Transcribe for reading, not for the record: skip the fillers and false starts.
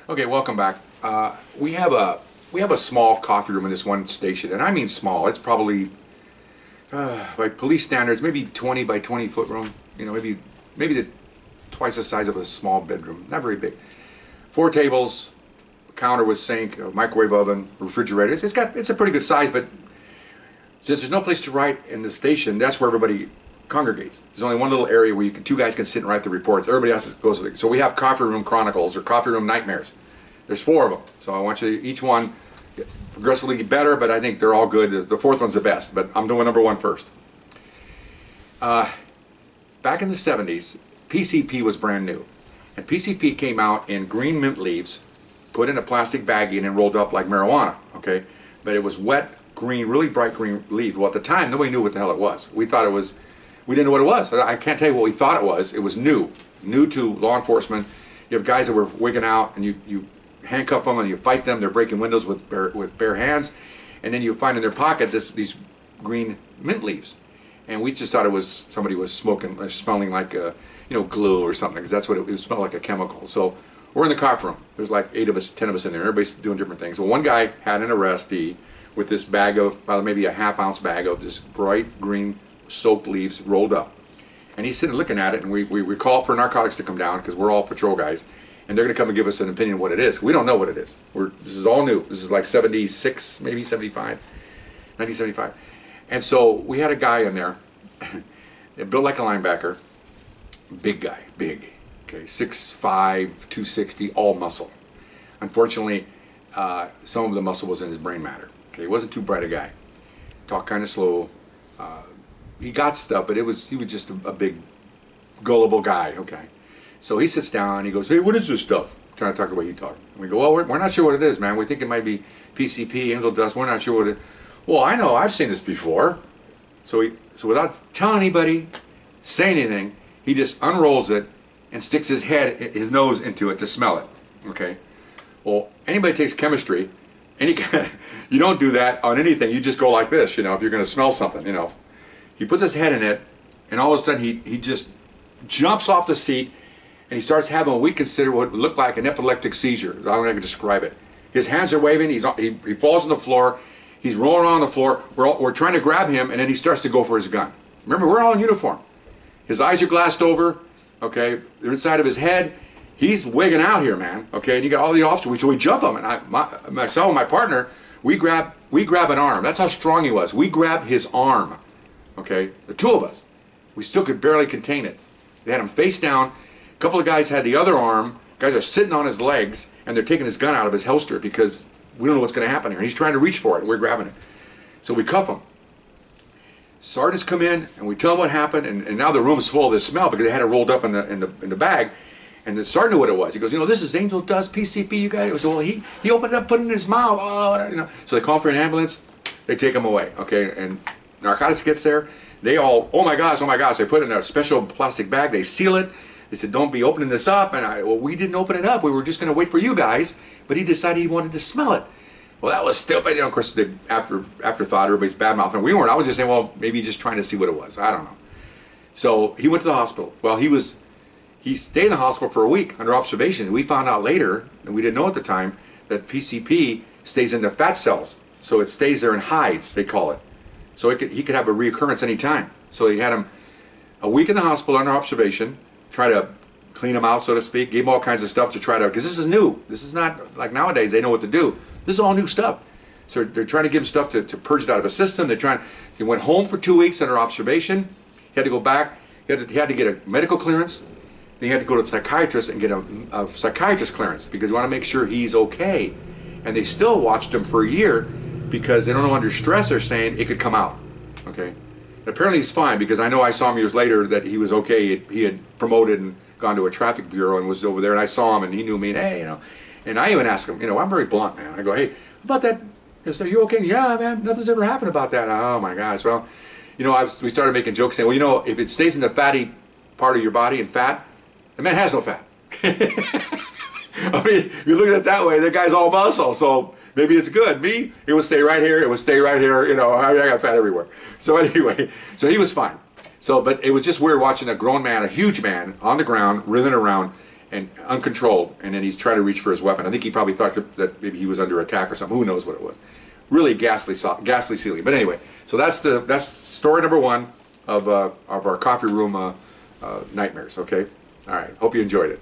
Okay, welcome back. We have a small coffee room in this one station, and I mean small. It's probably by police standards, maybe 20 by 20 foot room. You know, maybe twice the size of a small bedroom. Not very big. 4 tables, a counter with sink, a microwave oven, refrigerator. It's a pretty good size, but since there's no place to write in the station, that's where everybody congregates. There's only one little area where two guys can sit and write the reports. Everybody else goes to so we have coffee room chronicles or coffee room nightmares. There's 4 of them, so I want you to, each one progressively better, but I think they're all good. The 4th one's the best, but I'm doing number 1 first. Back in the 70s, PCP was brand new, and PCP came out in green mint leaves, put in a plastic baggie and rolled up like marijuana. Okay, but it was wet green, really bright green leaf. Well, at the time, nobody knew what the hell it was. We thought it was. We didn't know what it was. I can't tell you what we thought it was. It was new to law enforcement. You have guys that were wigging out, and you handcuff them and you fight them. They're breaking windows with bare hands, and then you find in their pocket these green mint leaves. And we just thought it was somebody was smoking, smelling like glue or something, because that's what it smelled like, a chemical. So we're in the coffee room. There's like 8 of us, 10 of us in there. Everybody's doing different things. Well, one guy had an arrestee with this bag of maybe a half-ounce bag of this bright green soaked leaves rolled up, and he's sitting looking at it. And we call for narcotics to come down because we're all patrol guys, and they're going to come and give us an opinion of what it is. We don't know what it is. This is all new. This is like 76, maybe 75, 1975. And so we had a guy in there, built like a linebacker, big guy, big, okay, 6'5", 260, all muscle. Unfortunately, some of the muscle was in his brain matter. Okay, he wasn't too bright a guy. Talked kind of slow. He got stuff, but he was just a big, gullible guy. Okay, so he sits down. He goes, "Hey, what is this stuff?" Trying to talk the way he talked. And we go, "Well, we're not sure what it is, man. We think it might be PCP, angel dust. We're not sure what it." "Well, I know. I've seen this before." So without telling anybody, saying anything, he just unrolls it and sticks his nose into it to smell it. Okay. Well, anybody takes chemistry, you don't do that on anything. You just go like this, if you're going to smell something, He puts his head in it, and all of a sudden he just jumps off the seat, and he starts having what we consider what would look like an epileptic seizure. I don't know how to describe it. His hands are waving. He falls on the floor. He's rolling around on the floor. We're trying to grab him, and then he starts to go for his gun. Remember, we're all in uniform. His eyes are glassed over. Okay, they're inside of his head. He's wigging out here, man. Okay, and you got all the officers. So we jump him, and myself and my partner, we grab an arm. That's how strong he was. We grab his arm. Okay, the 2 of us. We still could barely contain it. They had him face down. A couple of guys had the other arm. Guys are sitting on his legs, and they're taking his gun out of his holster because we don't know what's going to happen here. And he's trying to reach for it, and we're grabbing it. So we cuff him. Sergeants come in, and we tell them what happened, and now the room's full of this smell because they had it rolled up in the bag. And the sergeant knew what it was. He goes, "This is angel dust, PCP, you guys." So, well, he opened it up, put it in his mouth. Oh, So they call for an ambulance. They take him away. Okay, and narcotics gets there. They all, oh my gosh. They put it in a special plastic bag. They seal it. They said, "Don't be opening this up." And we didn't open it up. We were just going to wait for you guys. But he decided he wanted to smell it. Well, that was stupid. Of course, afterthought, everybody's bad mouthing. We weren't. I was just saying, well, maybe just trying to see what it was. I don't know. So he went to the hospital. Well, he stayed in the hospital for a week under observation. We found out later, and we didn't know at the time, that PCP stays in the fat cells. So it stays there and hides, they call it. So he could have a reoccurrence any time. So he had him a week in the hospital under observation, try to clean him out, so to speak, gave him all kinds of stuff to try to, because this is new. This is not like nowadays, they know what to do. This is all new stuff. So they're trying to give him stuff to purge it out of his system. He went home for 2 weeks under observation. He had to go back. He had to get a medical clearance. Then he had to go to the psychiatrist and get a psychiatrist clearance because they want to make sure he's okay. And they still watched him for a year because they don't know, under stress they're saying it could come out. Okay. And apparently he's fine because I know I saw him years later that he was okay. He had promoted and gone to a traffic bureau and was over there, and I saw him and he knew me, and hey, and I even asked him, I'm very blunt, man. I go, "Hey, about that, are you okay?" "Yeah, man, nothing's ever happened about that." "Oh my gosh." Well, we started making jokes saying, "Well, if it stays in the fatty part of your body and fat, the man has no fat." I mean, if you look at it that way, the guy's all muscle, so maybe it's good. Me, it would stay right here, it would stay right here, I got fat everywhere. So anyway, so he was fine. So, but it was just weird watching a grown man, a huge man, on the ground, writhing around, and uncontrolled, and then he's trying to reach for his weapon. I think he probably thought that maybe he was under attack or something. Who knows what it was? Really ghastly scene. But anyway, so that's story number one of our coffee room nightmares. Okay, all right. Hope you enjoyed it.